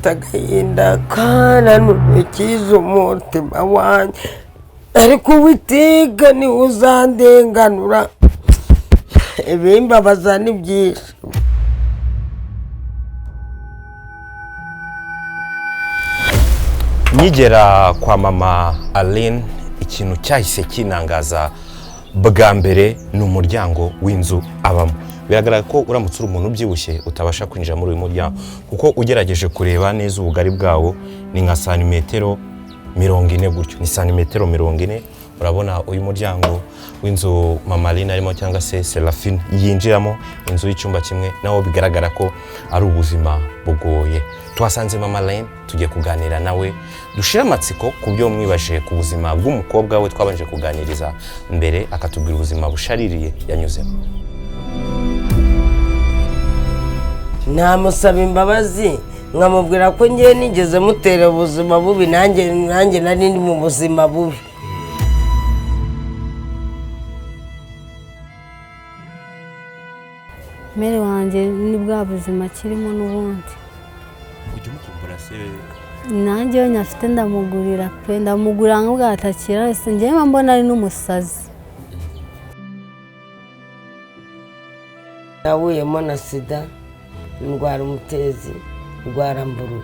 agahinda kana nukiza umutima wanjye ariko Uwiteka ni uzandenganura ibimbabaza ni byinshi. Nkigera kwa Mama Aline ikintu cyahise kinangaza bwa mbere ni umuryango w'inzu abamo. Biragaragara ko uramutse uri umuntu ubyibushye utabasha kwinjira muri uyu muryango kuko ugerageje kureba neza ubugari bwawo ni nka santimetero 40 gutyo, ni santimetero 40. Urabona uyu muryango w'inzu Mama Aline arimo cyangwa se Serafine yinjiramo, inzu y'icyumba kimwe, nawo bigaragara ko ari ubuzima bugoye. Twasanze Mama Aline tugiye kuganira nawe dushira amatsiko ku byo mwibaje ku buzima bw'umukobwa we twabanje kuganiriza mbere, akatubwira ubuzima bushaririye yanyuzemo. Namusaba imbabazi nkamubwira ko ngiye nigeze mutera ubuzima bubi, nanjye nari ndi mu buzima bubi. Mere wanjye ni bwa buzima kirimo n'ubundi. Ujye umukumbura se Nanjye yo nyafite ndamugurira pe, ndamugura nk'ubwatakira ese njye mbona ari n'umusazi. Nawuyemo na sida, ndwara umutezi, ndwara mburugu,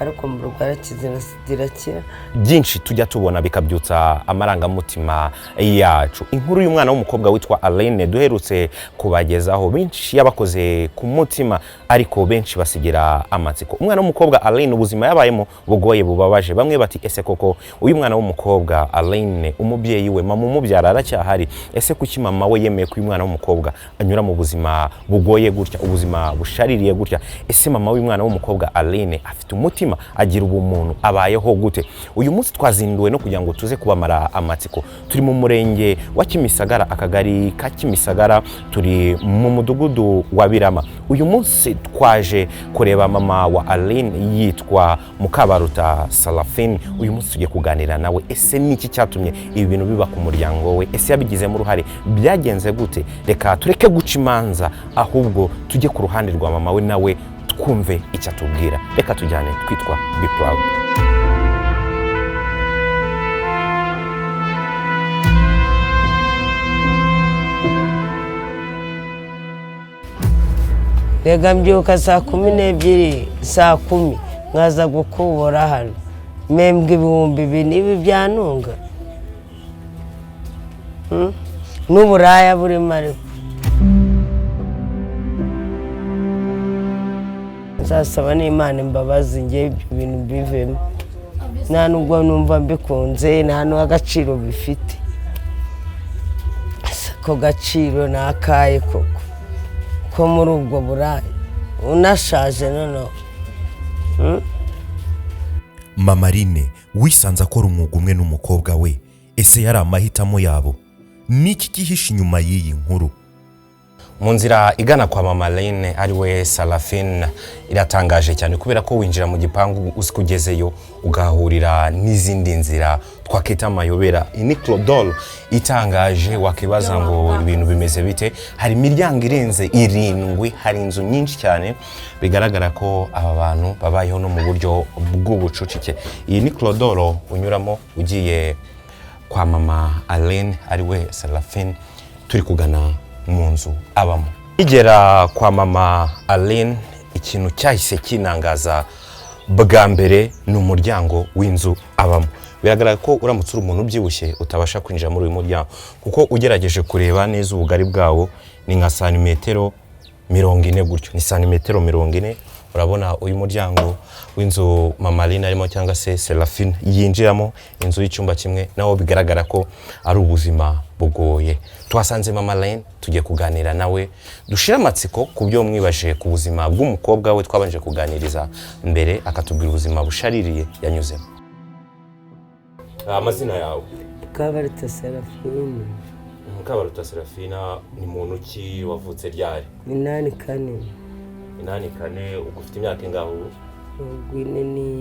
ariko mburugu arakize na sida irakira. Byinshi tujya tubona bikabyutsa amarangamutima yacu. Inkuru y'umwana w'umukobwa witwa Aline duherutse kubagezaho, benshi yabakoze ku mutima ariko benshi basigira amatsiko. Umwana w'umukobwa Aline ubuzima yabayemo bugoye bubabaje. Bamwe bati ese koko uyu mwana w'umukobwa Aline umubyeyi we mama umubyara aracyahari? Ese kuki mama we yemeye ko uyu mwana w'umukobwa anyura mu buzima bugoye gutya, ubuzima bushaririye gutya? Ese mama w'umwana w'umukobwa Aline afite umutima, agira ubumuntu, abayeho gute? Uyu munsi twazinduwe no kugira ngo tuze kubamara amatsiko. Turi mu murenge wa Kimisagara, akagari ka Kimisagara, turi mu mudugudu wa Birama. Uyu munsi twaje kureba mama wa Aline yitwa Mukabaruta Serafine. Uyu munsi tugiye kuganira nawe, ese niki cyatumye ibi bintu biba ku muryango we? Ese yabigizemo uruhare? Byagenze gute? Reka tureke guca imanza, ahubwo tujye ku ruhande rwa mama we nawe twumve icyo atubwira. Reka tujyane, twitwa Bproud. Rega mbyuka saa 12, saa 10 nkaza gukubura hano, membwe ibihumbi bine, ibi byanunga n'uburaya burimo ariko. Nzasaba n'Imana imbabazi ngiye ibyo bintu bivemo, nta nubwo numva mbikunze, nta n'agaciro bifite. Ko gaciro nakaye koko ko muri ubwo buraya unashaje noneho. Mama Aline wisanze akora umwuga umwe n'umukobwa we, ese yari amahitamo yabo? Niki kihishe inyuma y'iyi nkuru? Mu nzira igana kwa Mama Aline ari we Serafine iratangaje cyane, kubera ko winjira mu gipangu usikugezeyo ugahurira n'izindi nzira twakita amayobera. Ini Clodol itangaje, wakibaza ngo ibintu bimeze bite. Hari imiryango irenze 7, hari inzu nyinshi cyane, bigaragara ko aba bantu babayeho no mu buryo bw'ubucucike. Iyi ni Clodol unyuramo ugiye kwa Mama Aline ari we Serafine, turi kugana mu nzu abamo. Igera kwa Mama Aline ikintu cyahise kinangaza bwa mbere ni umuryango w'inzu abamo. Biragaragara ko uramutse uri umuntu ubyibushye utabasha kwinjira muri uyu muryango kuko ugerageje kureba neza ubugari bwawo ni nka santimetero 40 gutyo, ni santimetero 40. Urabona uyu muryango w'inzu Mama Aline arimo cyangwa se Serafine yinjiramo, inzu y'icyumba kimwe, nawo bigaragara ko ari ubuzima bugoye. Twasanze Mama Aline tugiye kuganira nawe dushira amatsiko ku byo mwibaje ku buzima bw'umukobwa we twabanje kuganiriza mbere, akatubwira ubuzima bushaririye yanyuzemo. Amazina yawe? Mukabaruta Serafine. Mukabaruta Serafine ni muntu ki, wavutse ryari? 84. 84. Ugufite imyaka ingahe ubu? 43.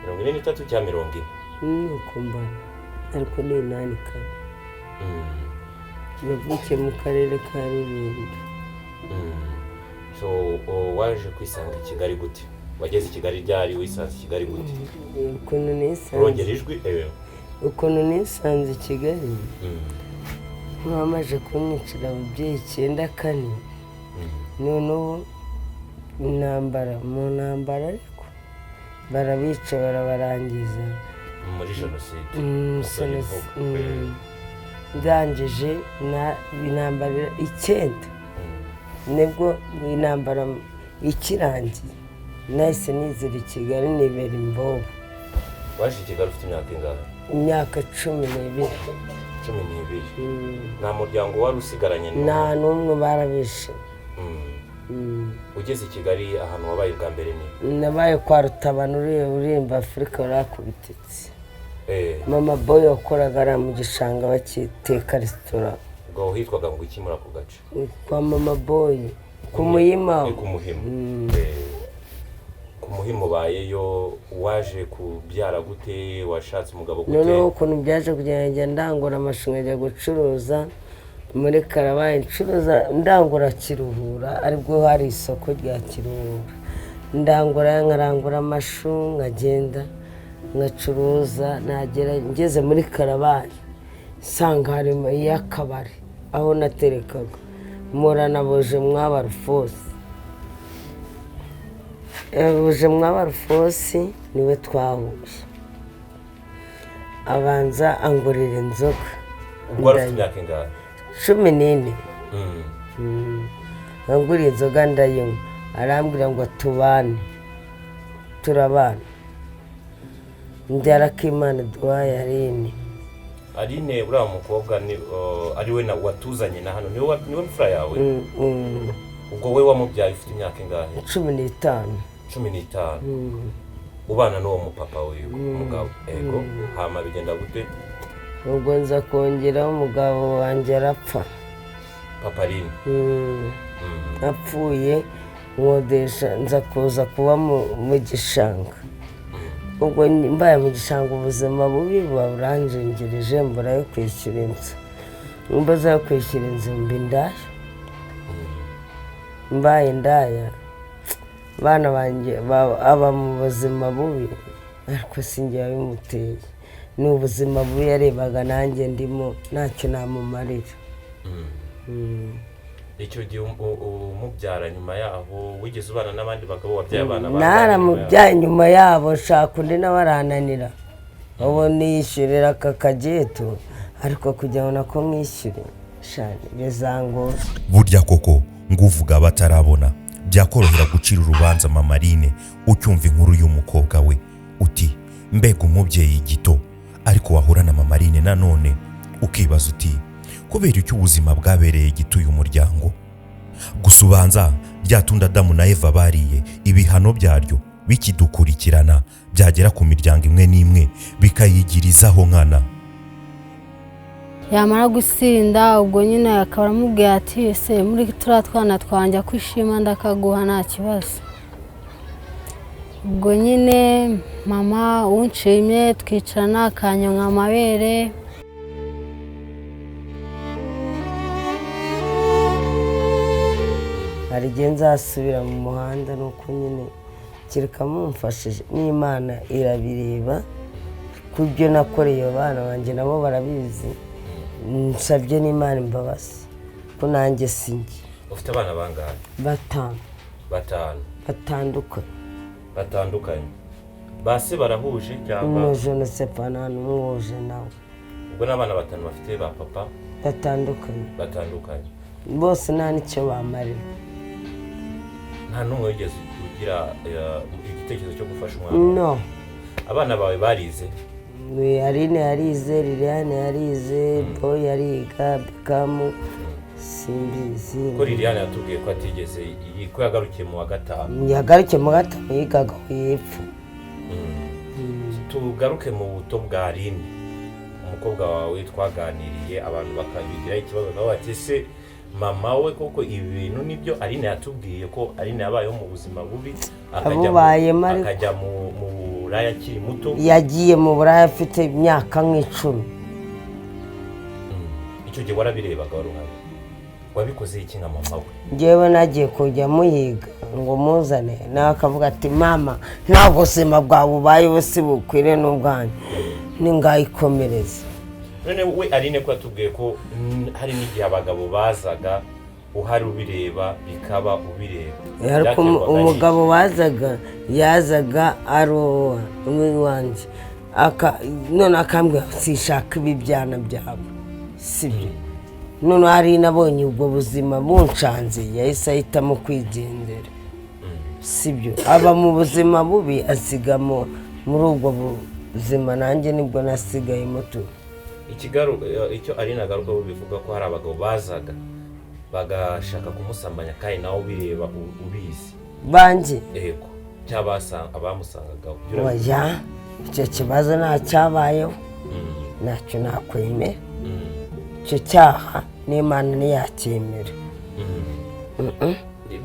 43 cyangwa 40? Ukumva ariko ni 84. Navukiye mu karere ka Rulindo. so waje kwisanga i Kigali gute? Wageze i Kigali ryari? Wisanze i Kigali gute? ukuntu nisanze Urongera ijwi ukuntu nisanze i Kigali mwamaje kumwicira ababyeyi 9 noneho intambara mu ntambara ariko barabica barabarangiza muri jenoside. ndangije intambara 9 nibwo intambara ikirangiye nahise nizira i Kigali nibera imbobo. Waje i Kigali ufite imyaka ingahe? Imyaka 12. 12. Nta muryango wari usigaranye? Nta n'umwe barabishe. Ugeze i Kigali ahantu wabaye bwa mbere ni? Nabaye kwa Rutabana urimba Afurika urakubititse. Mama boy wakoraga ari mu gishanga bakiteka restaurant. Ubwo hitwaga ngo iki muri ako gace? Kwa Mama boy Kumuhima. Kumuhima bayeyo. Waje kubyara gute? Washatse umugabo gute? Noneho ukuntu byaje kugenda ndangura amashinga ajya gucuruza muri Karabaye, ncuruza ndangura Kiruhura, aribwo hari isoko rya Kiruhura. Nkarangura amashu nkagenda ngacuruza, nagera ngeze muri Karabaye sanga harimo y'akabari aho naterekaga murana boje mwabarufosi. Boje mwabarufosi niwe twahuye, abanza angurira inzoga. Ubwo wari ufite imyaka ingahe? 14. Anguriye inzoga ndayinywa, arambwira ngo turabana. Ndara Kimana Duwaye Aline. Aline uriya mukobwa ni ari we watuzanye na hano, niwe mfura yawe? Ubwo we wamubyaye ufite imyaka ingahe? 15. 15. Ubana n'uwo mupapa wiwe umugabo? Ego. Hama bigenda gute? Ubwo nza kongera umugabo wanjye arapfa. Papa Aline? Apfuye nkodesha nza kuza kuba mu gishanga. Ubwo mbaye mu gishanga ubuzima bubi buranjengereje, mbura yo kwishyura inzu. Mbaza yo kwishyura inzu mbi ndaya. Mbaye ndaya bana banjye aba mu buzima bubi, ariko sinjye bimuteye. Ni ubuzima bubi yarebaga nanjye ndimo ntacyo namumarira. Icyo gihe umubyara nyuma yaho wigeze ubana n'abandi bagabo wabyaye abana bawe? Naramubyaye nyuma yabo, nshaka undi nawe arananira. Ubu niyishyurira aka kageto, ariko kugira ngo ko mwishyure shani bizangora. Burya koko nguvuga batarabona byakorohera gucira urubanza Mama Aline ucyumva inkuru y'umukobwa we uti mbega umubyeyi gito, ariko wahura na Mama Aline nanone ukibaza uti kubera icyo ubuzima bwabereye gito uyu muryango. Gusa ubanza ryatunda Adamu na Eva bariye ibihano byaryo bikidukurikirana byagera ku miryango imwe n'imwe bikayigirizaho nkana. Yamara gusinda ubwo nyine akaba aramubwiye ati ese muri turiya twana twanjye kwishima ndakaguha nta kibazo. Ubwo nyine mama unshimye twicarana akanyonka amabere. Hari igihe nzasubira mu muhanda nuko nyine kereka mumfashije n'Imana irabireba kubyo nakoreye abana banjye, nabo barabizi. Nsabye n'Imana imbabazi ko nanjye sinjye. Ufite abana bangahe? 5. Batandukanye. Base barahuje cyangwa? Umuje no sepana n'umuje nawe. Ubwo n'abana 5 bafite ba papa batandukanye. Bose nta nicyo bamarira. Nta n'umwe wigeze ugira igitekerezo cyo gufasha umwana? No. Abana bawe barize? Aline yarize, Liliane yarize, Boy yariga, Bikamu simbizi. Ko Liliane yatubwiye ko atigeze ko yagarukiye mu wa 5. Yagarukiye mu wa 5 yigaga yepfo. Tugaruke mu buto bwa Aline, umukobwa wawe twaganiriye abantu bakabigira ikibazo nawe ati se mama we koko ibintu nibyo Aline yatubwiye ko Aline yabayeho mu buzima bubi akajya mu Buraya akiri muto. Yagiye mu Buraya afite imyaka 10. Icyo gihe warabirebaga wari uhari? wabikoze iki nka mama we? Njyewe nagiye kujya muyiga ngo muzane nawe akavuga ati mama nta buzima bwawe ubayeho si bukwire n'ubwanyu ningayikomereza. None we Aline ko atubwiye ko hari n'igihe abagabo bazaga uhari ubireba bikaba ubireba. Ariko umugabo wazaga yazaga arowa umwanjye none akambwira sishaka ibi byana byabo sibyo. None hari nabonye ubwo buzima buncanze yahise ahitamo kwigendera sibyo. Aba mu buzima bubi asigamo muri ubwo buzima nanjye nibwo nasigayemo tu. Icyo Aline agaruka bivuga ko hari abagabo bazaga bagashaka kumusambanya kandi nawe ubireba ubizi banjye yego cyabasanga abamusangagaho. Oya icyo kibazo nta cyabayeho ntacyo nakwemera. Icyo cyaha n'Imana ntiyacyemera.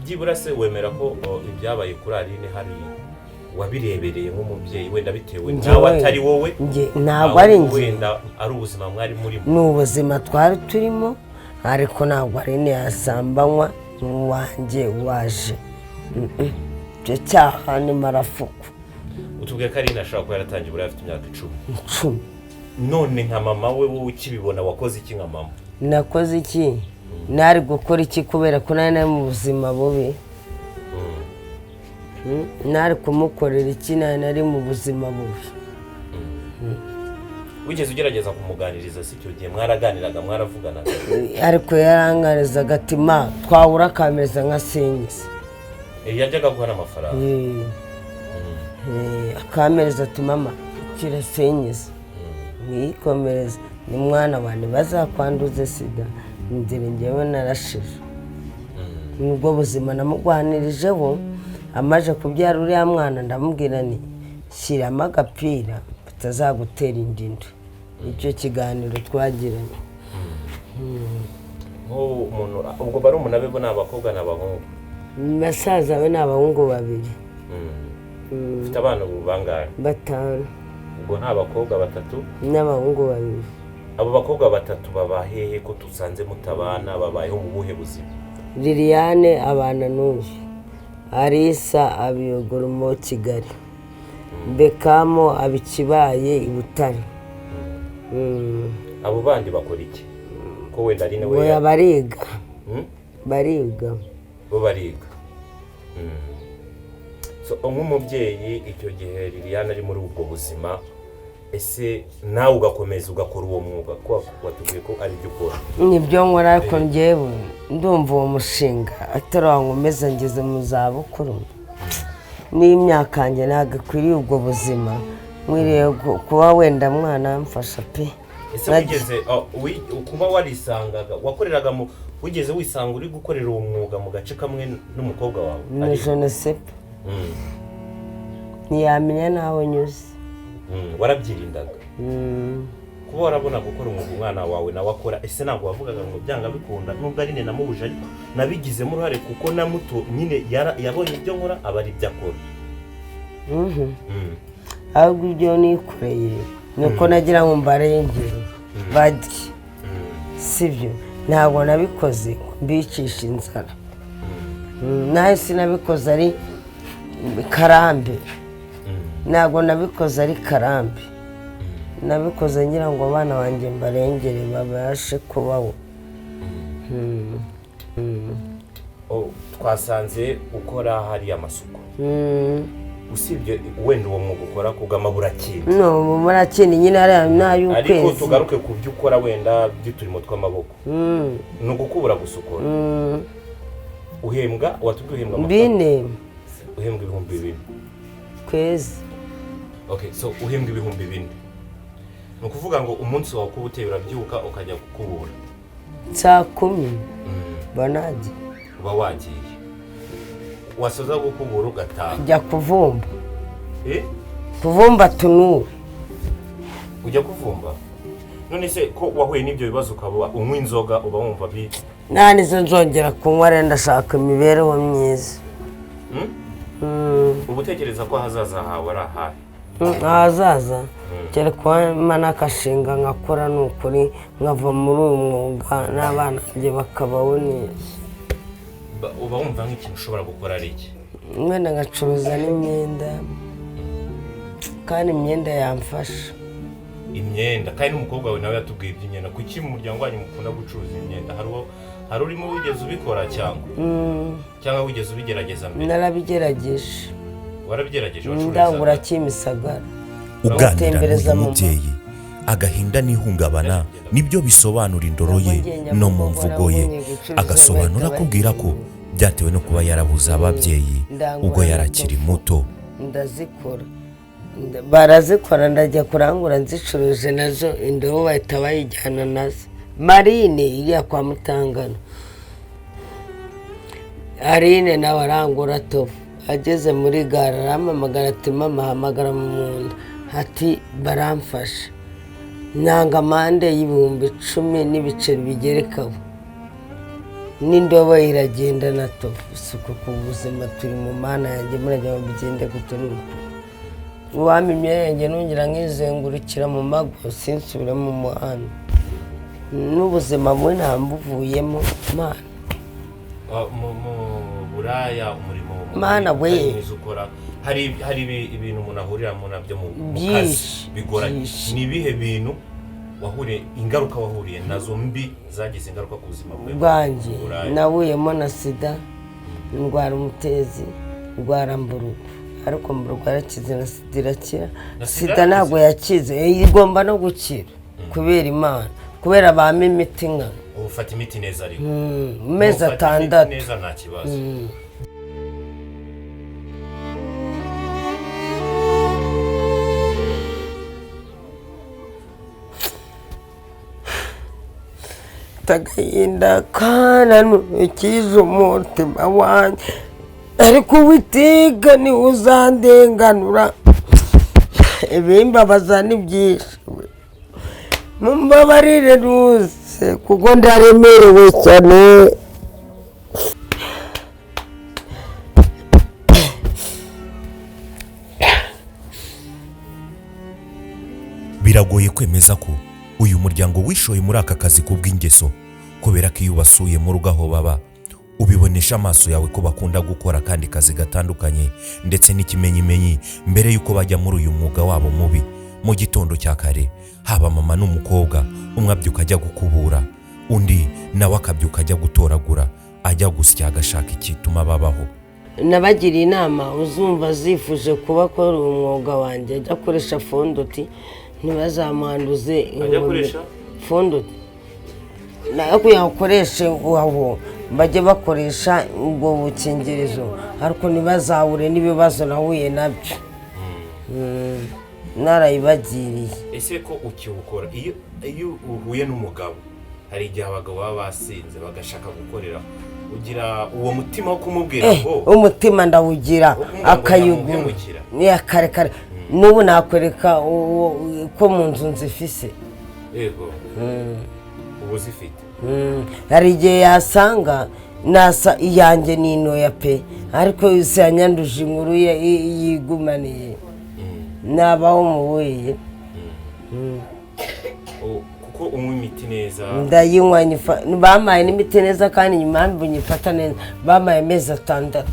Byibura se wemera ko ibyabaye kuri Aline hari wabirebereye nk'umubyeyi wenda bitewe nawe atari wowe? Ntabwo ari njye, wenda ari ubuzima mwari murimo. ni ubuzima twari turimo ariko ntabwo Aline yasambanywa wanjye waje. Icyo cyaha ni marafuku. Utubwiye ko Aline ashobora kuba yaratangiye buriya afite imyaka 10. None nka mama we wowe ukibibona wakoze iki nka mama? Nakoze iki? Nari gukora iki kubera ko nari mu buzima bubi? Nari kumukorera iki nari mu buzima bubi? Wigeze ugerageza kumuganiriza si cyo gihe mwaraganiraga mwaravuganaga? Ariko yaranganizaga ati ma twabura akameza nka senyisi. Yajyaga guhana amafaranga? Akamereza ati mama kira senyisi mwikomereza ni mwana wanjye bazakwanduze sida nzira njyewe narashije. Nubwo buzima namugwanirijeho amaje kubyara uriya mwana ndamubwira ni shyiramo agapira batazagutera indinda. Icyo kiganiro twagiranye. Umuntu ubwo bari umuntu abebo n'abakobwa n'abahungu? Basaza be n'abahungu babiri. Ufite abana bangahe? 5. Ubwo nta bakobwa 3 n'abahungu 2. Abo bakobwa 3 baba hehe ko tusanze mutabana babayeho mu buhe buzima? Liliane abana n'uyu, Arisa abiyogora mu Kigali, Bekamo abikibaye i Butare. Abo bandi bakora iki? Ko wenda Aline we Oya bariga. Bariga. Bo bariga. So nk'umubyeyi icyo gihe Liliane ari muri ubwo buzima, ese nawe ugakomeza ugakora uwo mwuga ko watubwiye ko ari byo ukora? Nibyo nkora ariko njyewe ndumva uwo mushinga atarankomeza ngeze mu zabukuru. N'imyaka yanjye ntabwo ikwiriye ubwo buzima. Mwiriye kuba wenda mwana mfasha pe. Ese wigeze kuba warisangaga wakoreraga mu wigeze wisanga uri gukorera uwo mwuga mu gace kamwe n'umukobwa wawe? Ni jeunesse. Ntiyamenya nawe nyuze. Warabyirindaga? Kuba warabona gukora umwana wawe nawe akora, ese ntabwo wavugaga ngo byanga bikunda nubwo Aline namubuje ariko nabigizemo uruhare kuko na muto nyine yabonye ibyo nkora aba ari byo akora? Ahubwo ibyo nikoreye nuko nagira ngo mbarengere barye sibyo. Ntabwo nabikoze mbicisha inzara. Nawe sinabikoze ari karambe. Ntabwo nabikoze ari karambe. Nabikoze ngira ngo abana banjye mbarengere babashe kubaho. Twasanze ukora hari amasuku. Usibye wenda uwo mwuga ukora kugama burakindi? No murakindi nyine ari n'ay'ukwezi. Ariko tugaruke ku byo ukora wenda by'uturimo tw'amaboko. Ni ugukubura gusukura. Uhembwa watubwiye uhembwa Bine. Uhembwa 2,000 kwezi. Okay, so uhembwa 2,000. Ni ukuvuga ngo umunsi wawe kuba uteye urabyuka ukajya gukubura saa 10 banaje uba wagiye wasoza gukubura ugataha ujya kuvumba. Kuvumba tunure. Ujya kuvumba? None se ko wahuye n'ibyo bibazo ukaba unywa inzoga uba wumva bi nani zo nzongera kunywa renda shaka imibereho myiza. Ubutekereza ko hazaza hawe ari ahahe? ahazaza cyane kuba nakashinga nkakora n'ukuri nkava muri uyu mwuga n'abana banjye bakabaho neza. uba wumva nk'ikintu ushobora gukora ari iki? Mwenda ngacuruza n'imyenda kandi imyenda yamfasha. Imyenda kandi n'umukobwa wawe nawe yatubwiye iby'imyenda. Kuki mu muryango wanyu mukunda gucuruza imyenda? Hari urimo wigeze ubikora cyangwa wigeze ubigerageza mbere? Narabigerageje. Warabigerageje? Ndangura Kimisagara. Uganira n'uyu mubyeyi agahinda n'ihungabana nibyo bisobanura indoro ye no mu mvugo ye. Agasobanura akubwira ko byatewe no kuba yarabuze ababyeyi ubwo yarakiri muto. Ndazikora barazikora ndajya kurangura nzicuruje nazo indobo bahita bayijyana nazo. Marine iriya kwa Mutangana, Aline nawe arangura tofu. Ageze muri gare arampamagara ati mama hamagara mu munda ati baramfasha. Nanga amande y'ibihumbi 10 n'ibiceri bigerekaho n'indobo iragenda na tofu. Isuku ku buzima turi mu mana yanjye murajya bigende guturuka. Uwami imyenge nongera nkizengurukira mu mago sinsubira mu muhanda. N'ubuzima mwe nambuvuyemo mana. Muburaya umurimo mana we ukora hari ibintu umuntu ahuriramo nabyo mu kazi bigoranye. Ni ibihe bintu wahuriye ingaruka wahuriye nazo mbi zagize ingaruka ku buzima bwanjye? Nahuyemo na sida, indwara umutezi, indwara mburugu. Ariko mburugu yarakize na sida irakira. Sida ntabwo yakize, igomba no gukira kubera Imana, kubera bame imiti nkana. Ufata imiti neza ariko mezi 6 neza nta kibazo. Agahinda kananukiza umutima wanjye ariko Uwiteka ni uzandenganura. Ibimbabaza ni byinshi, mumbabarire rwose kuko ndaremerewe cyane. Biragoye kwemeza ko uyu muryango wishoye muri aka kazi kubw'ingeso, kubera ko iyo ubasuye mu rugo aho baba ubibonesha amaso yawe ko bakunda gukora kandi kazi gatandukanye ndetse n'ikimenyimenyi mbere yuko bajya muri uyu mwuga wabo mubi. Mu gitondo cya kare haba mama n'umukobwa, umwe abyuka ajya gukubura, undi nawe akabyuka ajya gutoragura, ajya gusya agashaka ikituma babaho. Nabagiriye inama uzumva zifuje kuba akora umwuga wanjye ajya akoresha fondoti ntibazamwanduze. Ajya akoresha fondoti nayo kuyakoreshe aho bajye bakoresha ubwo bukingirizo ariko ntibazawure n'ibibazo nahuye nabyo. Narayibagiriye. Ese ko ukibukora iyo uhuye n'umugabo, hari igihe abagabo baba basinze bagashaka gukorera, ugira uwo mutima wo kumubwira ngo umutima ndawugira akayugura ni akarekare. N'ubu nakwereka ko mu nzu nzifise. Yego ubu zifite. Hari igihe yasanga nasa iyanjye n'intoya pe ariko yose yanyanduje inkuru yigumaniye. Nabaho mubuye kuko unywa imiti neza. Ndayinywa bamaye n'imiti neza kandi nyuma nyifata neza. Bamaye amezi 6.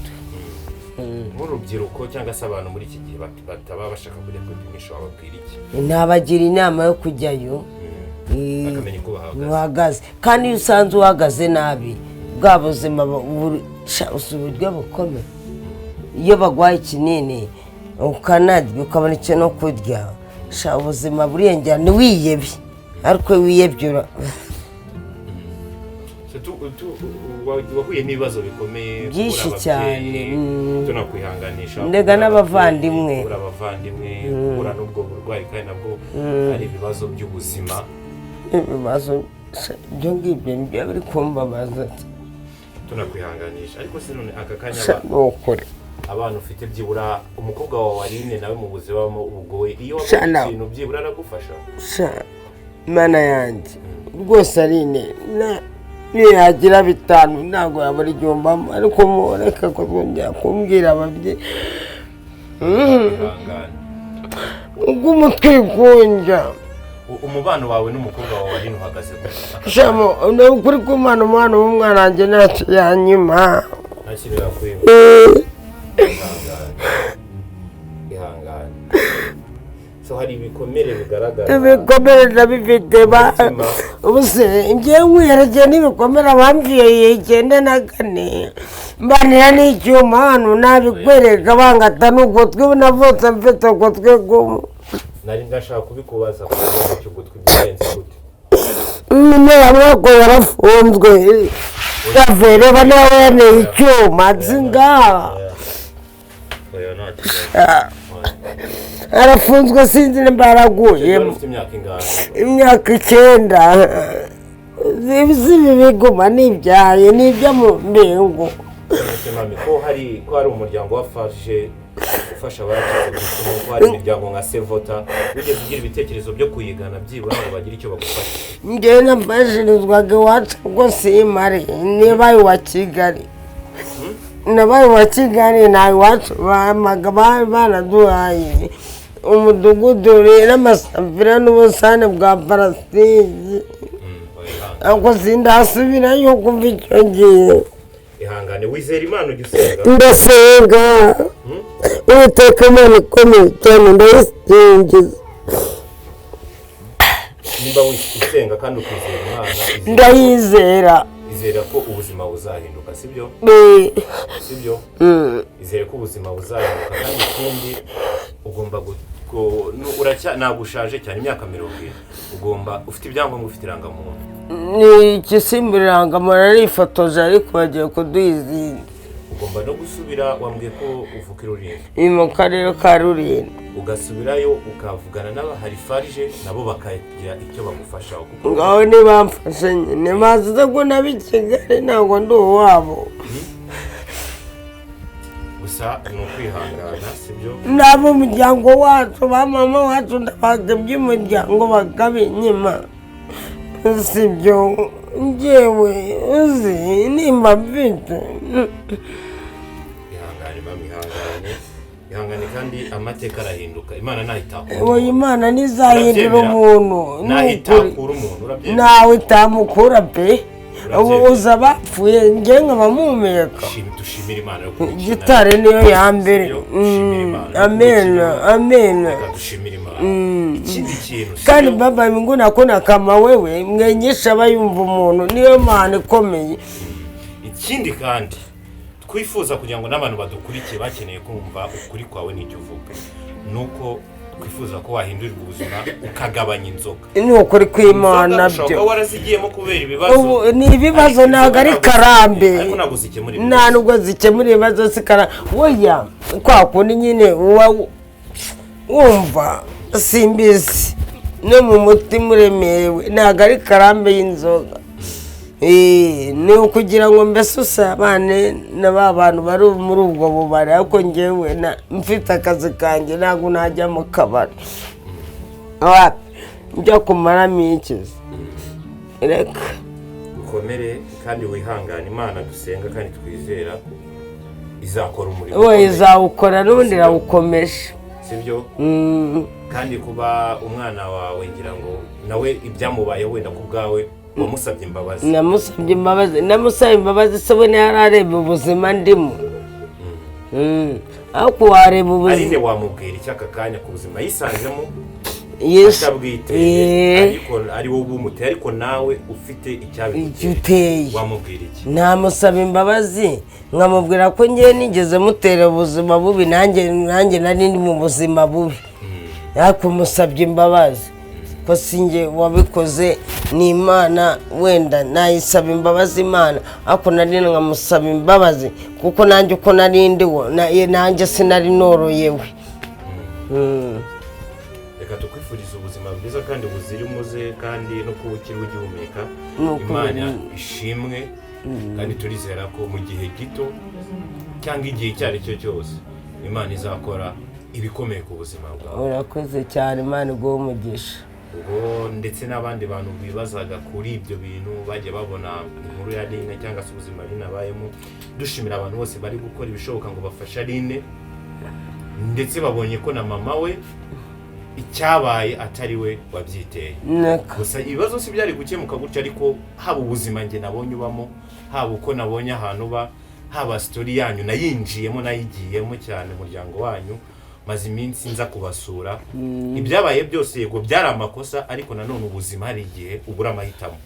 Nk'urubyiruko cyangwa se abantu muri iki gihe bataba bashaka kujya kwipimisha bababwira iki? Nabagira inama yo kujyayo bakamenya uko bahagaze. Kandi iyo usanze uhagaze nabi bwa buzima uburyo bukomeye. Iyo bagwaye ikinini ukanarya ukabona icyo no kurya, ubuzima burengera ntiwiyebye. Ariko wiyebyura wahuye n'ibibazo bikomeye byinshi cyane. Tunakwihanganisha ndega n'abavandimwe ura n'ubwo burwayi kandi nabwo ari ibibazo by'ubuzima. Ibibazo byo ngibyo nibyo biri kumbabaza. Tunakwihanganisha ariko se none aka kanya abantu ufite byibura umukobwa wawe Aline nawe mu buzima bugoye, iyo wabaye ikintu byibura aragufasha? Mana yanjye rwose Aline niyagira 5 ntabwo yabura igihombo ariko mureka ko kumbwira ababyeyi. Umutwe kunja. Umubano wawe n'umukobwa wawe ari uhagaze gute? Shamo ukuri kumana umwana w'umwana wanjye ntacyo yanyuma. Ntakirira kwiba. Ihangane. So hari ibikomere bigaragara. Ibikomere ndabifite ba. Ubuse ngiye nkwiyerekeye n'ibikomere bamviye 94. Mbanira n'icyuma hano nabikwereka bangata n'ugutwi navutse mfite ugutwi gumu. Nari ndashaka kubikubaza kuko cyo gutwi byenze gute. Amaboko yarafunzwe. Yavere banawe n'icyuma nzinga. Oya nta. Arafunzwe sinzi nimbaraguye. Imyaka 9. Zibi biguma nibyaye nibyo mu mbengo. Ko hari umuryango wafashe ufasha abacitse ko hari imiryango nka Sevota ugeze ugira ibitekerezo byo kuyigana byibura ngo bagire icyo bagufasha. Ngiye nafashirizwaga iwacu ngo simare nibaye wa Kigali. Nabaye wa Kigali na iwacu banaduhaye umudugudu n'amasafira n'ubusane bwa Palestine. Ako sindasubirayo kuva icyo gihe. Ihangane wizera Imana ugisenga. Ndasenga. Uwiteka Imana ikomeye cyane ndayisingiza. Nimba wisenga kandi ukizera Imana. Ndayizera. Izera ko ubuzima buzahinduka sibyo? Sibyo? Izere ko ubuzima buzahinduka kandi ikindi ugomba nagushaje cyane imyaka 70 ugomba ufite ibyangombwa ufite irangamuntu. Ni ikisimburanga murarifotoje ariko bagiye kuduizina. Ugomba no gusubira wambwiye ko uvuka Rulindo. Mu karere ka Rulindo. Ugasubirayo ukavugana n'abahari farije nabo bakagira icyo bagufasha kuko ngaho ni bamfashe nyine bazize ko nabikigali ntabwo ndi uwabo. Gusa ni ukwihangana sibyo? Nabo umuryango wacu ba mama wacu ndabaze by'umuryango bakabinyima. Sibyo njyewe uzi nimba mfite. Ihangane kandi amateka arahinduka. Imana nahitakura. Oya Imana nizahindura umuntu. Nahitakura umuntu urabyemera. Nawe itamukura pe. Uza bapfuye nge nkabamumeka. Dushimira Imana yo kugira. Gitare niyo ya mbere. Amen. Amen. Dushimira Imana. Ikindi kintu. Kandi baba mbinguni akona kama wewe mwenyesha bayumva umuntu niyo Mana ikomeye. Ikindi kandi twifuza kugira ngo n'abantu badukurikiye bakeneye kumva ukuri kwawe n'icyo uvuga nuko twifuza ko wahindurirwa ubuzima ukagabanya inzoga. Ni ukuri kw'Imana byo. Warazigiyemo kubera ibibazo. Ni ibibazo ntabwo ari karambe. Ariko ntabwo zikemura ibibazo. Nta nubwo zikemura ibibazo sikara. Oya kwa kundi nyine wumva simbizi no mu mutima uremerewe ntabwo ari karambe y'inzoga. Ni ukugira ngo mbese usabane na ba bantu bari muri ubwo bubari ariko njyewe mfite akazi kanjye ntabwo najya mu kabari. Njya kumaramo ikizi. Reka ukomere kandi wihangane Imana dusenga kandi twizera izakora umurimo. Wowe izawukora n'ubundi irawukomeje. Sibyo? Kandi kuba umwana wawe ngira ngo nawe ibyamubayeho wenda ku bwawe wamusabye imbabazi. Namusabye imbabazi se we yarareba ubuzima ndimo. Ariko wareba ubuzima. Aline wamubwira icyaka kanya ku buzima yisanzemo. Yes. Ariko ari wowe umuteye ariko nawe ufite icyabiteye. Wamubwira iki? Namusaba imbabazi nkamubwira ko ngiye nigeze mutera ubuzima bubi nanjye nari ndi mu buzima bubi. Ariko musabye imbabazi. Ko singe wabikoze ni Imana wenda nayisaba imbabazi Imana ariko nari nkamusaba imbabazi kuko nanjye uko nari ndiwo nanjye sinari noroyewe. Reka tukwifuriza ubuzima bwiza kandi buzira umuze kandi no kubukira ugihumeka. Imana ishimwe kandi turizera ko mu gihe gito cyangwa igihe cyari cyo cyose Imana izakora ibikomeye ku buzima bwawe. Urakoze cyane Imana iguhe umugisha. Ndetse n'abandi bantu bibazaga kuri ibyo bintu bagiye babona inkuru ya Aline cyangwa se ubuzima Aline abayemo. Dushimira abantu bose bari gukora ibishoboka ngo bafashe Aline ndetse babonye ko na mama we icyabaye atari we wabyiteye. Gusa ibibazo si byari gukemuka gutya, ariko haba ubuzima nge nabonye ubamo, haba uko nabonye ahantu uba, haba story yanyu nayinjiyemo nayigiyemo cyane umuryango wanyu, maze iminsi nza kubasura. Ibyabaye byose yego byari amakosa, ariko nanone ubuzima hari igihe ubura amahitamo.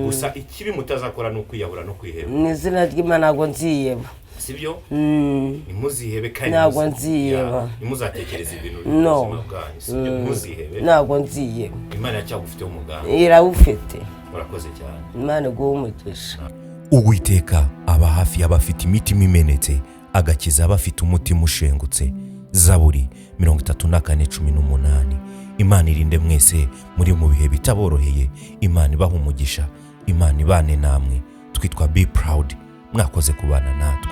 Gusa ikibi mutazakora no kwiyahura no kwiheba. N'izina ry'Imana ntago nziyeba. Sibyo? Nimuzihebe kandi ntago nziyeba. Nimuzatekereza ibintu by'ubuzima bwanyu. Sibyo muzihebe. Ntago nziyeba. Imana yacyagufite umugambi. Irawufite. Murakoze cyane. Imana iguhe umugisha. Uwiteka aba hafi y'abafite imitima imenetse, agakiza abafite umutima ushengutse. Zaburi 34:18. Imana irinde mwese muri mu bihe bitaboroheye. Imana ibaha umugisha. Imana ibane namwe. Twitwa Bproud. Mwakoze kubana natwe.